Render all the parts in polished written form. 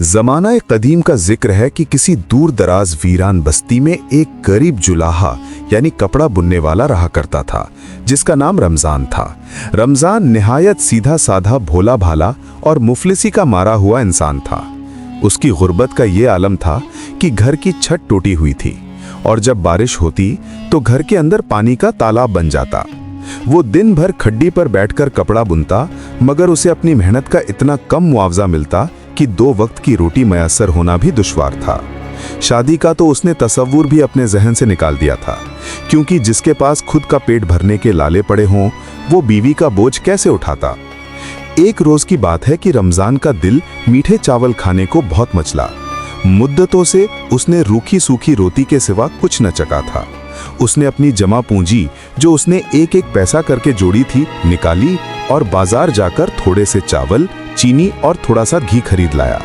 जमाना कदीम का जिक्र है कि किसी दूर दराज वीरान बस्ती में एक गरीब जुलाहा यानी कपड़ा बुनने वाला रहा करता था, जिसका नाम रमजान था। रमजान निहायत सीधा साधा, भोला भाला और मुफलिसी का मारा हुआ इंसान था। उसकी गुर्बत का ये आलम था कि घर की छत टूटी हुई थी और जब बारिश होती तो घर के अंदर पानी का तालाब बन जाता। वो दिन भर खड्डी पर बैठकर कपड़ा बुनता, मगर उसे अपनी मेहनत का इतना कम मुआवजा मिलता कि 2 वक्त की रोटी मयस्सर होना भी दुश्वार था। शादी का तो उसने तसव्वुर भी अपने जहन से निकाल दिया था, क्योंकि जिसके पास खुद का पेट भरने के लाले पड़े हों, वो बीवी का बोझ कैसे उठाता। एक रोज की बात है कि रमजान का दिल मीठे चावल खाने को बहुत मचला। मुद्दतों से उसने रूखी सूखी रोटी के सिवा कुछ न चखा था। उसने अपनी जमा पूंजी, जो उसने एक एक पैसा करके जोड़ी थी, निकाली और बाजार जाकर थोड़े से चावल, चीनी और थोड़ा सा घी खरीद लाया।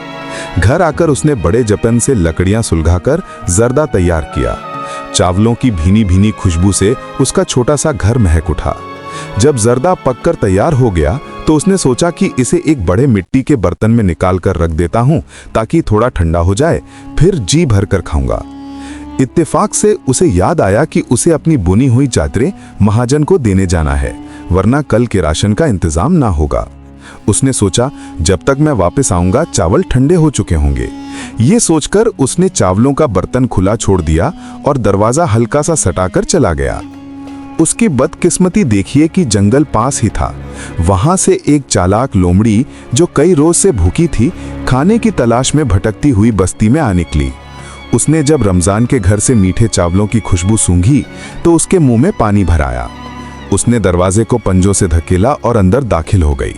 घर आकर उसने बड़े जपन से लकड़ियां सुलगाकर जर्दा तैयार किया। चावलों की भीनी भीनी खुशबू से उसका छोटा सा घर महक उठा। जब जर्दा पककर तैयार हो गया तो उसने सोचा कि इसे एक बड़े मिट्टी के बर्तन में निकाल कर रख देता हूं, ताकि थोड़ा ठंडा हो जाए, फिर जी भर कर खाऊंगा। इत्तेफाक से उसे याद आया कि उसे अपनी बुनी हुई चादरें महाजन को देने जाना है, वरना कल के राशन का इंतजाम ना होगा। उसने सोचा, जब तक मैं वापस आऊंगा चावल ठंडे हो चुके होंगे। ये सोचकर उसने चावलों का बर्तन खुला छोड़ दिया और दरवाजा हल्का सा सटाकर चला गया। उसकी बदकिस्मती देखिए कि जंगल पास ही था। वहां से एक चालाक लोमड़ी, जो कई रोज से भूखी थी, खाने की तलाश में भटकती हुई बस्ती में आ निकली। उसने जब रमजान के घर से मीठे चावलों की खुशबू सूंघी तो उसके मुंह में पानी भर आया। उसने दरवाजे को पंजों से धकेला और अंदर दाखिल हो गई।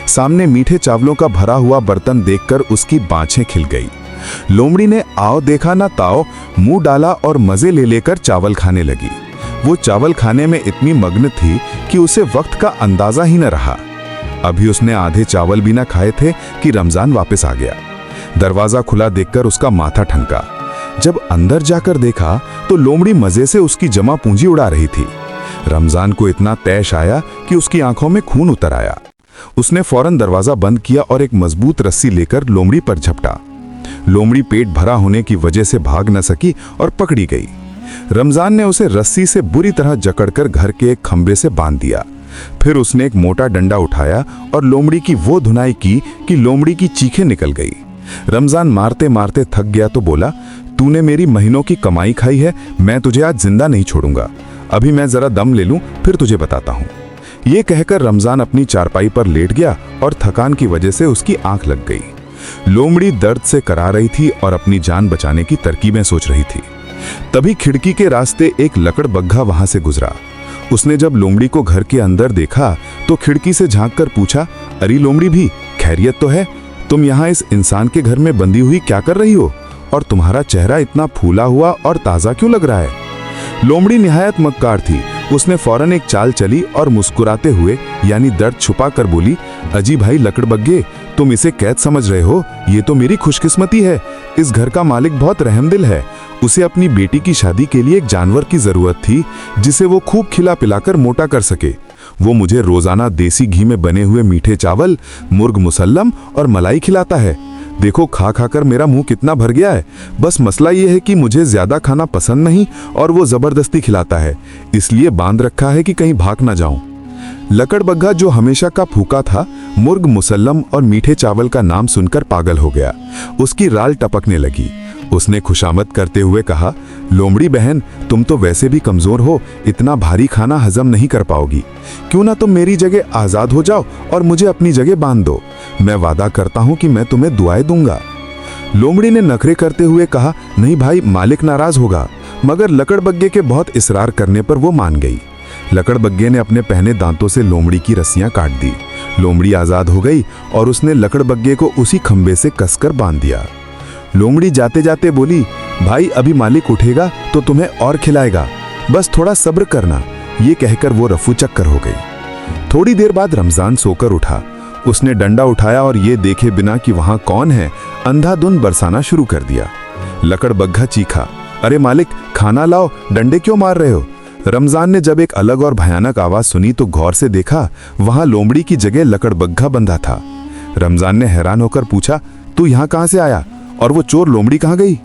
सामने मीठे चावलों का भरा हुआ बर्तन देखकर उसकी बाँछें खिल गई। लोमड़ी ने आओ देखा ना ताओ मुंह डाला और मजे ले लेकर चावल खाने लगी। वो चावल खाने में इतनी मग्न थी कि उसे वक्त का अंदाजा ही न रहा। अभी उसने आधे चावल भी न खाए थे कि रमजान वापस आ गया। दरवाजा खुला देखकर उसका माथा ठनका। जब अंदर जाकर देखा तो लोमड़ी मजे से उसकी जमा पूंजी उड़ा रही थी। रमजान को इतना तैश आया कि उसकी आंखों में खून उतर आया। उसने फौरन दरवाजा बंद किया और एक मजबूत रस्सी लेकर लोमड़ी पर झपटा। लोमड़ी पेट भरा होने की वजह से भाग न सकी और पकड़ी गई। रमजान ने उसे रस्सी से बुरी तरह जकड़कर घर के एक खंबे से बांध दिया। फिर उसने एक मोटा डंडा उठाया और लोमड़ी की वो धुनाई की कि लोमड़ी की चीखें निकल गई। रमजान मारते मारते थक गया तो बोला, तूने मेरी महीनों की कमाई खाई है, मैं तुझे आज जिंदा नहीं छोड़ूंगा। अभी मैं जरा दम ले लूं, फिर तुझे बताता हूं। ये कहकर रमजान अपनी चारपाई पर लेट गया और थकान की वजह से उसकी आंख लग गई। लोमड़ी दर्द से करा रही थी और अपनी जान बचाने की तरकीबें सोच रही थी। तभी खिड़की के रास्ते एक लकड़बग्घा वहां से गुजरा। उसने जब लोमड़ी को घर के अंदर देखा तो खिड़की से झांक कर पूछा, अरे लोमड़ी भी, खैरियत तो है? तुम यहाँ इस इंसान के घर में बंधी हुई क्या कर रही हो, और तुम्हारा चेहरा इतना फूला हुआ और ताज़ा क्यों लग रहा है? लोमड़ी निहायत मक्कार थी। उसने फौरन एक चाल चली और मुस्कुराते हुए यानी दर्द छुपा कर बोली, अजी भाई लकड़बग्गे, तुम इसे कैद समझ रहे हो? ये तो मेरी खुशकिस्मती है। इस घर का मालिक बहुत रहमदिल है। उसे अपनी बेटी की शादी के लिए एक जानवर की जरूरत थी, जिसे वो खूब खिला पिलाकर मोटा कर सके। वो मुझे रोजाना देसी घी में बने हुए मीठे चावल, मुर्ग मुसल्लम और मलाई खिलाता है। देखो खा खाकर मेरा मुंह कितना भर गया है। बस मसला ये है कि मुझे ज्यादा खाना पसंद नहीं और वो जबरदस्ती खिलाता है, इसलिए बांध रखा है कि कहीं भाग ना जाऊं। लकड़बग्घा, जो हमेशा का भूखा था, मुर्ग मुसल्लम और मीठे चावल का नाम सुनकर पागल हो गया। उसकी राल टपकने लगी। उसने खुशामद करते हुए कहा, लोमड़ी बहन, तुम तो वैसे भी कमजोर हो, इतना भारी खाना हजम नहीं कर पाओगी। क्यों ना तुम मेरी जगह आजाद हो जाओ और मुझे अपनी जगह बांध दो। मैं वादा करता हूं कि मैं तुम्हें दुआएं दूंगा। लोमड़ी ने नखरे करते हुए कहा, नहीं भाई, मालिक नाराज होगा। मगर लकड़बग्घे के बहुत इसरार करने पर वो मान गई। लकड़बग्घे ने अपने पहने दांतों से लोमड़ी की रस्सियां काट दी। लोमड़ी आजाद हो गई और उसने लकड़बग्घे को उसी खंबे से कसकर बांध दिया। लोमड़ी जाते जाते बोली, भाई अभी मालिक उठेगा तो तुम्हें और खिलाएगा, बस थोड़ा सब्र करना। ये कहकर वो रफू चक्कर हो गई। थोड़ी देर बाद रमजान सोकर उठा। उसने डंडा उठाया और ये देखे बिना कि वहां कौन है, अंधाधुंध बरसाना शुरू कर दिया। लकड़बग्घा चीखा, अरे मालिक, खाना लाओ, डंडे क्यों मार रहे हो? रमजान ने जब एक अलग और भयानक आवाज सुनी तो गौर से देखा, वहां लोमड़ी की जगह लकड़बग्घा बंधा था। रमजान ने हैरान होकर पूछा, तू यहाँ कहाँ से आया और वो चोर लोमड़ी कहाँ गई?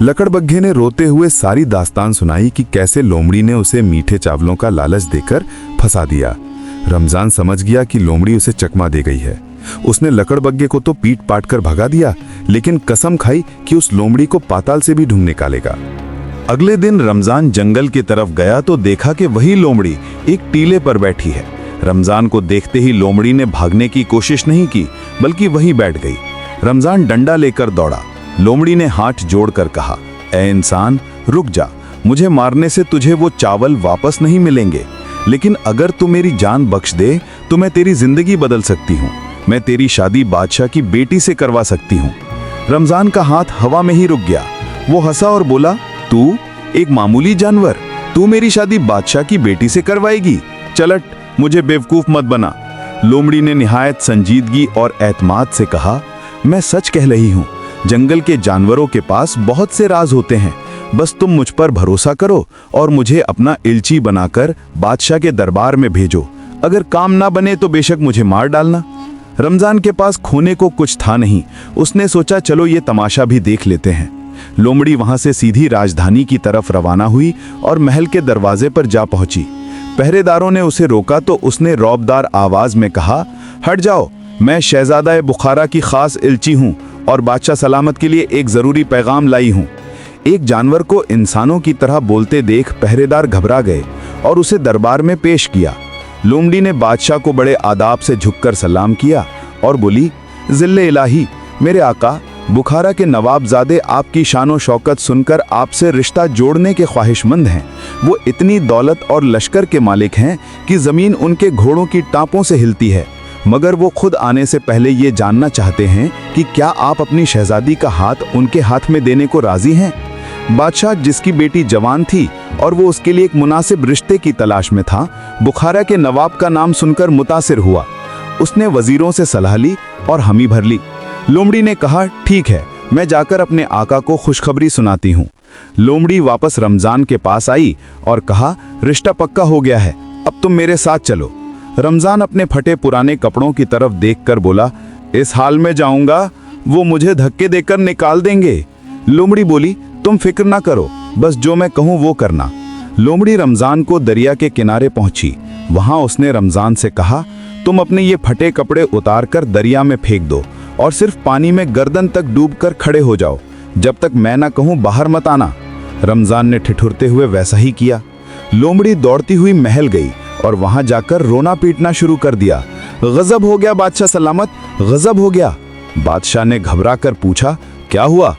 लकड़बग्घे ने रोते हुए सारी दास्तान सुनाई कि कैसे लोमड़ी ने उसे मीठे चावलों का लालच देकर फंसा दिया। रमजान समझ गया कि लोमड़ी उसे चकमा दे गई है। उसने लकड़बग्घे को तो पीट पाट कर भगा दिया, लेकिन कसम खाई कि उस लोमड़ी को पाताल से भी ढूंढ निकालेगा। अगले दिन रमजान जंगल की तरफ गया तो देखा कि वही लोमड़ी एक टीले पर बैठी है। रमजान को देखते ही लोमड़ी ने भागने की कोशिश नहीं की, बल्कि वहीं बैठ गई। रमजान डंडा लेकर दौड़ा। लोमड़ी ने हाथ जोड़कर कहा, ऐ इंसान, रुक जा, मुझे मारने से तुझे वो चावल वापस नहीं मिलेंगे, लेकिन अगर तू मेरी जान बख्श दे तो मैं तेरी जिंदगी बदल सकती हूँ। मैं तेरी शादी बादशाह की बेटी से करवा सकती हूँ। रमजान का हाथ हवा में ही रुक गया। वो हंसा और बोला, तू एक मामूली जानवर, तू मेरी शादी बादशाह की बेटी से करवाएगी? चलट, मुझे बेवकूफ मत बना। लोमड़ी ने निहायत संजीदगी और एतमाद से कहा, मैं सच कह रही हूँ, जंगल के जानवरों के पास बहुत से राज होते हैं। बस तुम मुझ पर भरोसा करो और मुझे अपना इल्ची बनाकर बादशाह के दरबार में भेजो। अगर काम ना बने तो बेशक मुझे मार डालना। रमजान के पास खोने को कुछ था नहीं। उसने सोचा, चलो ये तमाशा भी देख लेते हैं। लोमड़ी वहां से सीधी राजधानी की तरफ रवाना हुई और महल के दरवाजे पर जा पहुंची। पहरेदारों ने उसे रोका तो उसने रौबदार आवाज में कहा, हट जाओ, मैं शहजादा बुखारा की खास इल्ची हूं और बादशाह सलामत के लिए एक जरूरी पैगाम लाई हूं। एक जानवर को इंसानों की तरह बोलते देख पहरेदार घबरा गए और उसे दरबार में पेश किया। लोमड़ी ने बादशाह को बड़े आदाब से झुककर सलाम किया और बोली, जिल्ले इलाही, मेरे आका, बुखारा के नवाबजादे आपकी शानो शौकत सुनकर आपसे रिश्ता जोड़ने के ख्वाहिशमंद हैं। वो इतनी दौलत और लश्कर के मालिक हैं कि जमीन उनके घोड़ों की टापों से हिलती है, मगर वो खुद आने से पहले ये जानना चाहते हैं कि क्या आप अपनी शहजादी का हाथ उनके हाथ में देने को राजी हैं। बादशाह, जिसकी बेटी जवान थी और वो उसके लिए एक मुनासिब रिश्ते की तलाश में था, बुखारा के नवाब का नाम सुनकर मुतासिर हुआ। उसने वजीरों से सलाह ली और हामी भर ली। लोमड़ी ने कहा, ठीक है, मैं जाकर अपने आका को खुशखबरी सुनाती हूँ। लोमड़ी वापस रमजान के पास आई और कहा, रिश्ता पक्का हो गया है, अब तुम मेरे साथ चलो। रमजान अपने फटे पुराने कपड़ों की तरफ देखकर बोला, इस हाल में जाऊंगा, वो मुझे धक्के देकर निकाल देंगे। लोमड़ी बोली, तुम फिक्र ना करो, बस जो मैं कहूँ वो करना। लोमड़ी रमजान को दरिया के किनारे पहुंची। वहां उसने रमजान से कहा, तुम अपने ये फटे कपड़े उतारकर दरिया में फेंक दो और सिर्फ पानी में गर्दन तक डूबकर खड़े हो जाओ। जब तक मैं ना कहूँ बाहर मत आना। रमजान ने ठिठुरते हुए वैसा ही किया। लोमड़ी दौड़ती हुई महल गई और वहां जाकर रोना पीटना शुरू कर दिया। गजब हो गया बादशाह सलामत, गजब हो गया। बादशाह ने घबरा कर पूछा, क्या हुआ?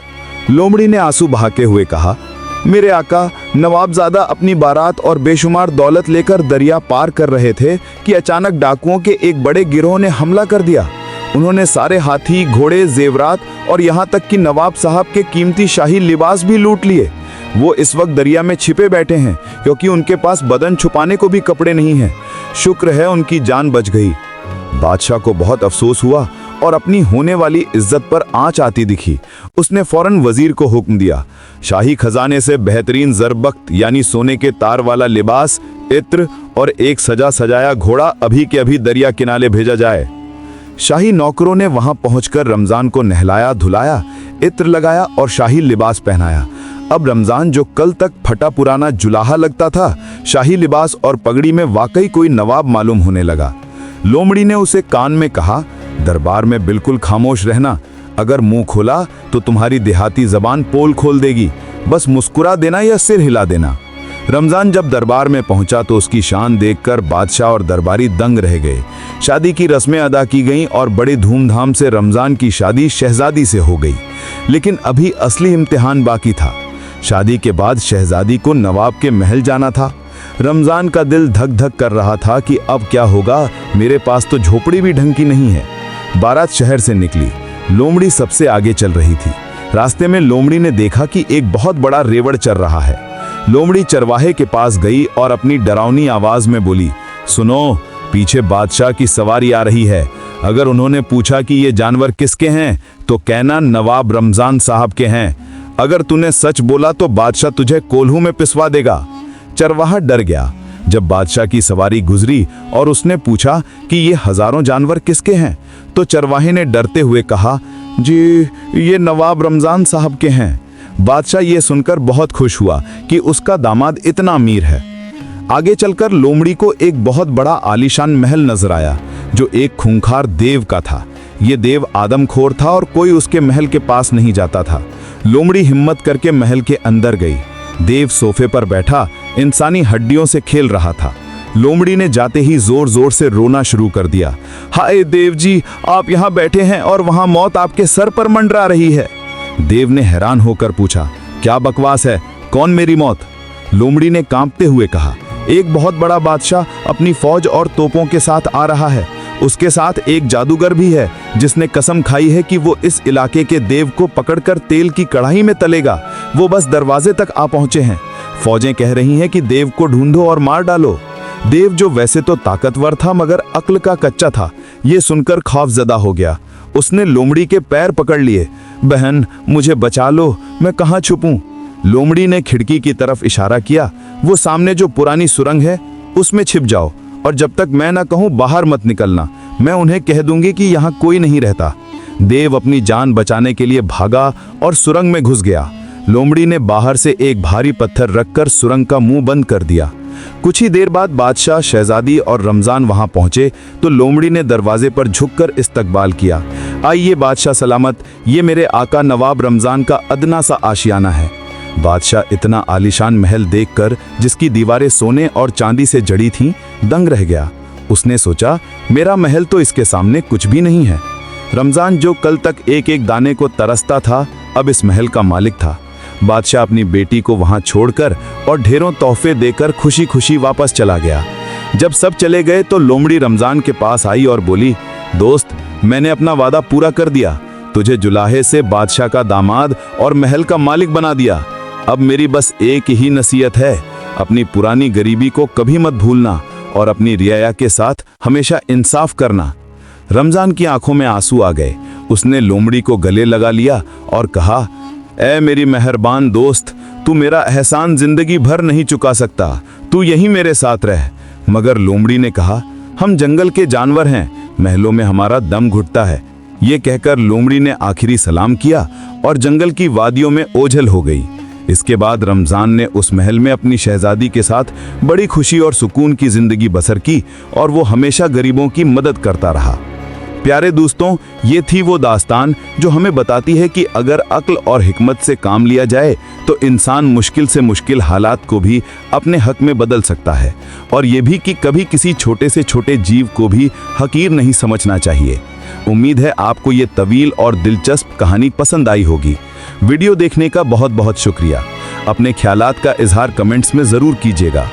लोमड़ी ने आंसू बहाते हुए कहा, मेरे आका, नवाबजादा अपनी बारात और बेशुमार दौलत लेकर दरिया पार कर रहे थे कि अचानक डाकुओं के एक बड़े गिरोह ने हमला कर दिया। उन्होंने सारे हाथी, घोड़े, जेवरात और यहाँ तक कि नवाब साहब के कीमती शाही लिबास भी लूट लिए। वो इस वक्त दरिया में छिपे बैठे हैं क्योंकि उनके पास बदन छुपाने को भी कपड़े नहीं हैं। शुक्र है उनकी जान बच गई। बादशाह को बहुत अफसोस हुआ और अपनी होने वाली इज्जत पर आंच आती दिखी। उसने फौरन वजीर को हुक्म दिया, शाही खजाने से बेहतरीन जरबख्त यानी सोने के तार वाला लिबास, इत्र और एक सजा सजाया घोड़ा अभी के अभी दरिया किनारे भेजा जाए। शाही नौकरों ने वहां पहुंचकर रमजान को नहलाया धुलाया, इत्र लगाया और शाही लिबास पहनाया। अब रमजान, जो कल तक फटा पुराना जुलाहा लगता था, शाही लिबास और पगड़ी में वाकई कोई नवाब मालूम होने लगा। लोमड़ी ने उसे कान में कहा, दरबार में बिल्कुल खामोश रहना। अगर मुंह खोला तो तुम्हारी देहाती जबान पोल खोल देगी। बस मुस्कुरा देना या सिर हिला देना। रमजान जब दरबार में पहुंचा तो उसकी शान देखकर बादशाह और दरबारी दंग रह गए। शादी की रस्में अदा की गईं और बड़े धूमधाम से रमजान की शादी शहजादी से हो गई। लेकिन अभी असली इम्तिहान बाकी था। शादी के बाद शहजादी को नवाब के महल जाना था। रमजान का दिल धक धक कर रहा था कि अब क्या होगा, मेरे पास तो झोपड़ी भी ढंग की नहीं है। बारात शहर से निकली। लोमड़ी सबसे आगे चल रही थी। रास्ते में लोमड़ी ने देखा कि एक बहुत बड़ा रेवड़ चल रहा है। लोमड़ी चरवाहे के पास गई और अपनी डरावनी आवाज में बोली, सुनो, पीछे बादशाह की सवारी आ रही है। अगर उन्होंने पूछा कि ये जानवर किसके हैं तो कहना नवाब रमजान साहब के हैं। अगर तूने सच बोला तो बादशाह तुझे कोल्हू में पिसवा देगा। चरवाहा डर गया। जब बादशाह की सवारी गुजरी और उसने पूछा कि ये हजारों जानवर किसके हैं, तो चरवाहे ने डरते हुए कहा, जी, ये नवाब रमजान साहब के हैं। बादशाह ये सुनकर बहुत खुश हुआ कि उसका दामाद इतना अमीर है। आगे चलकर लोमड़ी को एक बहुत बड़ा आलीशान महल नजर आया जो एक खूंखार देव का था। ये देव आदमखोर था और कोई उसके महल के पास नहीं जाता था। लोमड़ी हिम्मत करके महल के अंदर गई। देव सोफे पर बैठा इंसानी हड्डियों से खेल रहा था। लोमड़ी ने जाते ही जोर जोर से रोना शुरू कर दिया। हाय देव जी, आप यहाँ बैठे हैं और वहां मौत आपके सर पर मंडरा रही है। देव ने हैरान होकर पूछा, क्या बकवास है, कौन मेरी मौत? लोमड़ी ने कांपते हुए कहा, एक बहुत बड़ा बादशाह अपनी फौज और तोपों के साथ आ रहा है। उसके साथ एक जादूगर भी है जिसने कसम खाई है कि वो इस इलाके के देव को पकड़कर तेल की कढ़ाई में तलेगा। वो बस दरवाजे तक आ पहुंचे हैं। फौजें कह रही हैं कि देव को ढूंढो और मार डालो। देव जो वैसे तो ताकतवर था मगर अक्ल का कच्चा था, ये सुनकर खौफजदा हो गया। उसने लोमड़ी के पैर पकड़ लिए। बहन, मुझे बचा लो, मैं कहाँ छुपूं? लोमड़ी ने खिड़की की तरफ इशारा किया। वो सामने जो पुरानी सुरंग है उसमें छिप जाओ और जब तक मैं ना कहूं बाहर मत निकलना। मैं उन्हें कह दूंगी कि यहाँ कोई नहीं रहता। देव अपनी जान बचाने के लिए भागा और सुरंग में घुस गया। लोमड़ी ने बाहर से एक भारी पत्थर रखकर सुरंग का मुंह बंद कर दिया। कुछ ही देर बाद बादशाह, शहजादी और रमजान वहां पहुंचे तो लोमड़ी ने दरवाजे पर झुककर इस्तकबाल किया। आइए बादशाह सलामत, ये मेरे आका नवाब रमजान का अदना सा आशियाना है। बादशाह इतना आलीशान महल देखकर, जिसकी दीवारें सोने और चांदी से जड़ी थीं, दंग रह गया। उसने सोचा, मेरा महल तो इसके सामने कुछ भी नहीं है। रमजान जो कल तक एक एक दाने को तरसता था, अब इस महल का मालिक था। बादशाह अपनी बेटी को वहां छोड़कर और ढेरों तोहफे देकर खुशी खुशी वापस चला गया। जब सब चले गए तो लोमड़ी रमजान के पास आई और बोली, दोस्त, मैंने अपना वादा पूरा कर दिया। तुझे जुलाहे से बादशाह का दामाद और महल का मालिक बना दिया। अब मेरी बस एक ही नसीहत है, अपनी पुरानी गरीबी को कभी मत भूलना और अपनी रियाया के साथ हमेशा इंसाफ करना। रमजान की आंखों में आंसू आ गए। उसने लोमड़ी को गले लगा लिया और कहा, ऐ मेरी मेहरबान दोस्त, तू मेरा एहसान जिंदगी भर नहीं चुका सकता, तू यहीं मेरे साथ रह। मगर लोमड़ी ने कहा, हम जंगल के जानवर हैं, महलों में हमारा दम घुटता है। ये कहकर लोमड़ी ने आखिरी सलाम किया और जंगल की वादियों में ओझल हो गई। इसके बाद रमजान ने उस महल में अपनी शहजादी के साथ बड़ी खुशी और सुकून की जिंदगी बसर की और वो हमेशा गरीबों की मदद करता रहा। प्यारे दोस्तों, ये थी वो दास्तान जो हमें बताती है कि अगर अक्ल और हिकमत से काम लिया जाए तो इंसान मुश्किल से मुश्किल हालात को भी अपने हक में बदल सकता है, और ये भी कि कभी किसी छोटे से छोटे जीव को भी हकीर नहीं समझना चाहिए। उम्मीद है आपको ये तवील और दिलचस्प कहानी पसंद आई होगी। वीडियो देखने का बहुत बहुत शुक्रिया। अपने ख्यालात का इजहार कमेंट्स में ज़रूर कीजिएगा।